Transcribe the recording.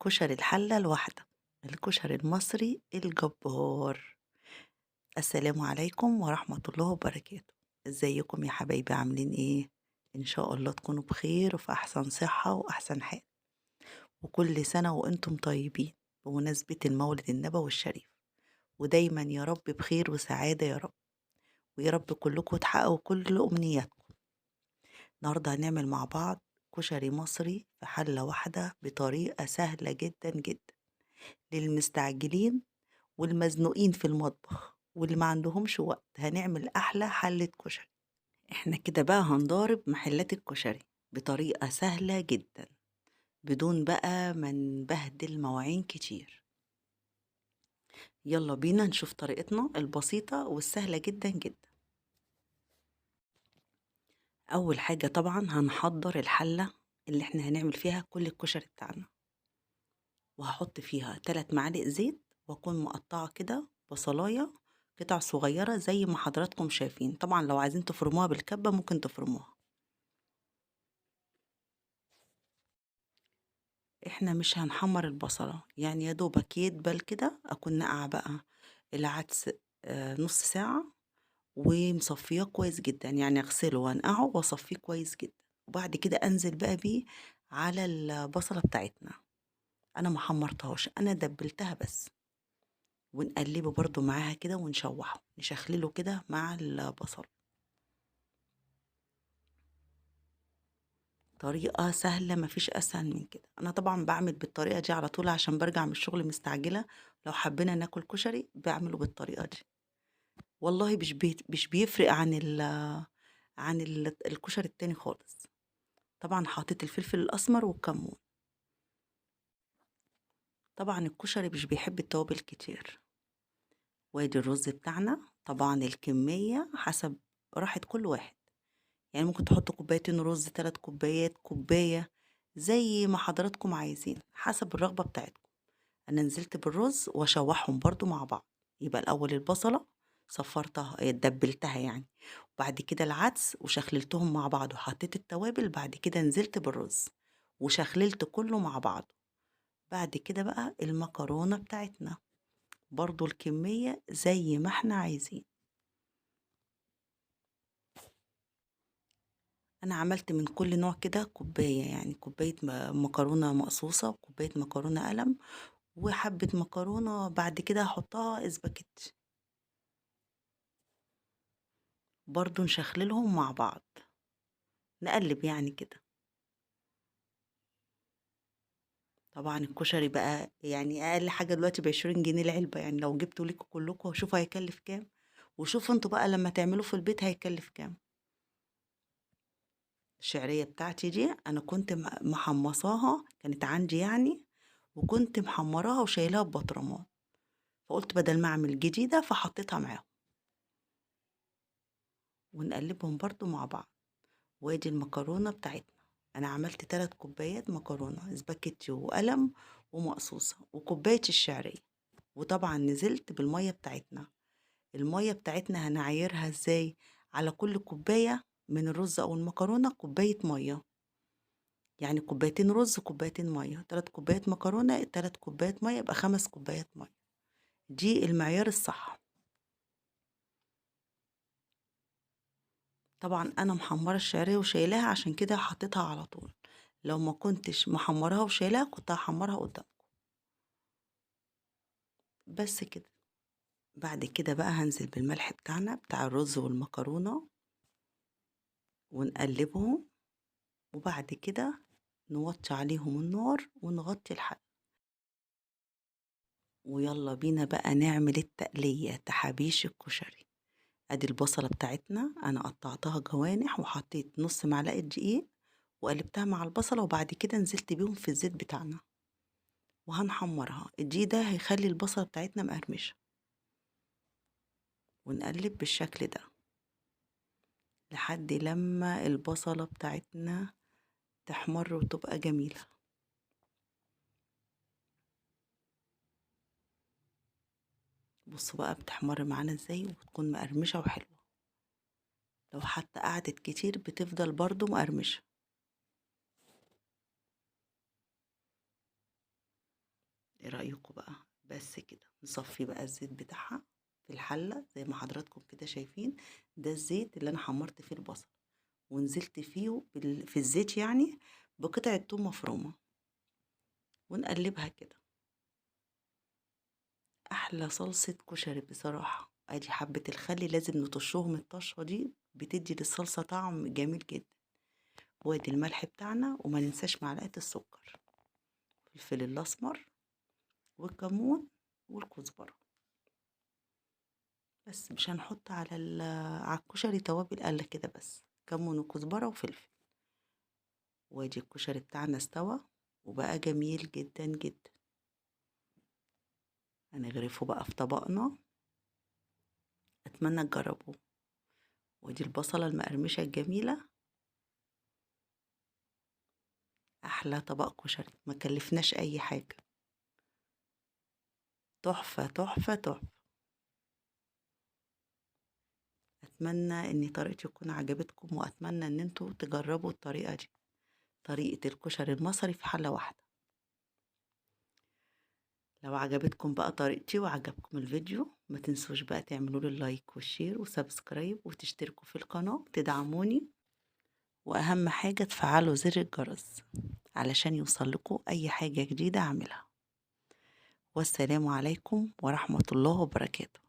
كشري الحلة الواحدة، الكشري المصري الجبار. السلام عليكم ورحمة الله وبركاته. ازيكم يا حبايبي عاملين ايه؟ ان شاء الله تكونوا بخير وفي احسن صحة واحسن حال، وكل سنة وانتم طيبين بمناسبة المولد النبوي الشريف، ودايما يا رب بخير وسعادة يا رب، ويا رب كلكم تحققوا كل امنياتكم. النهاردة هنعمل مع بعض كشري مصري في حلة واحدة بطريقة سهلة جدا جدا للمستعجلين والمزنوقين في المطبخ واللي ما عندهمش وقت. هنعمل أحلى حلة كشري. احنا كده بقى هنضارب محلات الكشري بطريقة سهلة جدا، بدون بقى ما نبهدل مواعين كتير. يلا بينا نشوف طريقتنا البسيطة والسهلة جدا جدا. أول حاجة طبعا هنحضر الحلة اللي احنا هنعمل فيها كل الكشري بتاعنا، وهحط فيها 3 معالق زيت، واكون مقطعة كده بصلاية قطع صغيرة زي ما حضراتكم شايفين. طبعا لو عايزين تفرموها بالكبة ممكن تفرموها، احنا مش هنحمر البصلة، يعني يا دوبك يدبل كده اكون نقع بقى العدس نص ساعة، ومصفياه كويس جدا، يعني اغسله وانقعه واصفيه كويس جدا، وبعد كده انزل بقى بيه على البصلة بتاعتنا. انا ما حمرتهاش، انا دبلتها بس، ونقلبه برضو معاها كده ونشوحه نشخلله كده مع البصل. طريقة سهلة مفيش أسهل من كده. أنا طبعا بعمل بالطريقة دي على طول عشان برجع من الشغل مستعجلة. لو حبينا ناكل كشري بعمله بالطريقة دي. والله مش بيفرق عن الكشري التاني خالص. طبعا حطيت الفلفل الأسمر والكمون. طبعا الكشري مش بيحب التوابل كتير. وادي الرز بتاعنا، طبعا الكمية حسب راحة كل واحد، يعني ممكن تحطوا كوبايتين رز، 3 كوبايات، كوباية، زي ما حضراتكم عايزين حسب الرغبة بتاعتكم. أنا نزلت بالرز وأشوحهم برضو مع بعض. يبقى الأول البصلة صفرتها دبلتها يعني، وبعد كده العدس وشخللتهم مع بعض وحطيت التوابل، بعد كده نزلت بالرز وشخللت كله مع بعض. بعد كده بقى المكرونة بتاعتنا، برضو الكمية زي ما احنا عايزين. انا عملت من كل نوع كده كوباية، يعني كوباية مكرونة مقصوصة وكوباية مكرونة قلم وحبة مكرونة بعد كده هحطها اسباجيتي، برضو نشخللهم مع بعض، نقلب يعني كده. طبعا الكشري بقى يعني اقل حاجة دلوقتي ب20 جنيه العلبة، يعني لو جبتوا ليكوا كلكوا شوفوا هيكلف كام، وشوفوا انتوا بقى لما تعملوا في البيت هيكلف كام. الشعرية بتاعتي دي انا كنت محمصاها، كانت عندي يعني، وكنت محمراها وشايلاها ببطرمان، فقلت بدل ما اعمل جديدة فحطيتها معاهم، ونقلبهم برضو مع بعض. وادي المكرونة بتاعتنا، انا عملت 3 كوبايات مكرونة سباكيتي وقلم ومقصوصة وكوباية الشعرية. وطبعا نزلت بالمية بتاعتنا. المية بتاعتنا هنعايرها ازاي؟ على كل كوباية من الرز او المكرونة كوباية مية، يعني كوبايتين رز كوبايتين مية، 3 كوبايات مكرونة 3 كوبايات مية، يبقى 5 كوبايات مية. دي المعيار الصح. طبعا انا محمره الشعريه وشايلاها، عشان كده حطيتها على طول. لو ما كنتش محمراها وشايلاها كنت هحمرها قدامكم. بس كده. بعد كده بقى هنزل بالملح بتاعنا بتاع الرز والمكرونه ونقلبهم، وبعد كده نوطي عليهم النار ونغطي الحل. ويلا بينا بقى نعمل التقلية تحابيش الكشري. ادي البصلة بتاعتنا انا قطعتها جوانح وحطيت نص معلقة دقيق وقلبتها مع البصلة، وبعد كده نزلت بيهم في الزيت بتاعنا وهنحمرها. الدقيق ده هيخلي البصلة بتاعتنا مقرمشة، ونقلب بالشكل ده لحد لما البصلة بتاعتنا تحمر وتبقى جميلة. بصوا بقى بتحمر معانا ازاي وبتكون مقرمشة وحلوة، لو حتى قعدت كتير بتفضل برضو مقرمشة. ايه رأيكم بقى؟ بس كده نصفي بقى الزيت بتاعها في الحلة زي ما حضراتكم كده شايفين. ده الزيت اللي انا حمرت فيه البصل، ونزلت فيه في الزيت يعني بقطعة توم مفرومة، ونقلبها كده. احلى صلصة كشري بصراحة. ادي حبة الخل لازم نطشهم، الطشة دي بتدي للصلصة طعم جميل جدا. وادي الملح بتاعنا، وما ننساش معلقة السكر، الفلفل الاسمر والكمون والكزبرة. بس مش هنحط على الكشري توابل، قلة كده بس كمون وكزبرة وفلفل. وادي الكشري بتاعنا استوى وبقى جميل جدا جدا. هنغرفه بقى في طبقنا، اتمنى تجربوه. ودي البصلة المقرمشة الجميلة. احلى طبق كشري، ما كلفناش اي حاجة. تحفة تحفة تحفة. اتمنى ان طريقتي تكون عجبتكم، واتمنى ان انتوا تجربوا الطريقة دي، طريقة الكشري المصري في حلة واحدة. لو عجبتكم بقى طريقتي وعجبكم الفيديو، ما تنسوش بقى تعملوا لي اللايك والشير وسبسكرايب وتشتركوا في القناة تدعموني. واهم حاجة تفعلوا زر الجرس علشان يوصل لكم اي حاجة جديدة اعملها. والسلام عليكم ورحمة الله وبركاته.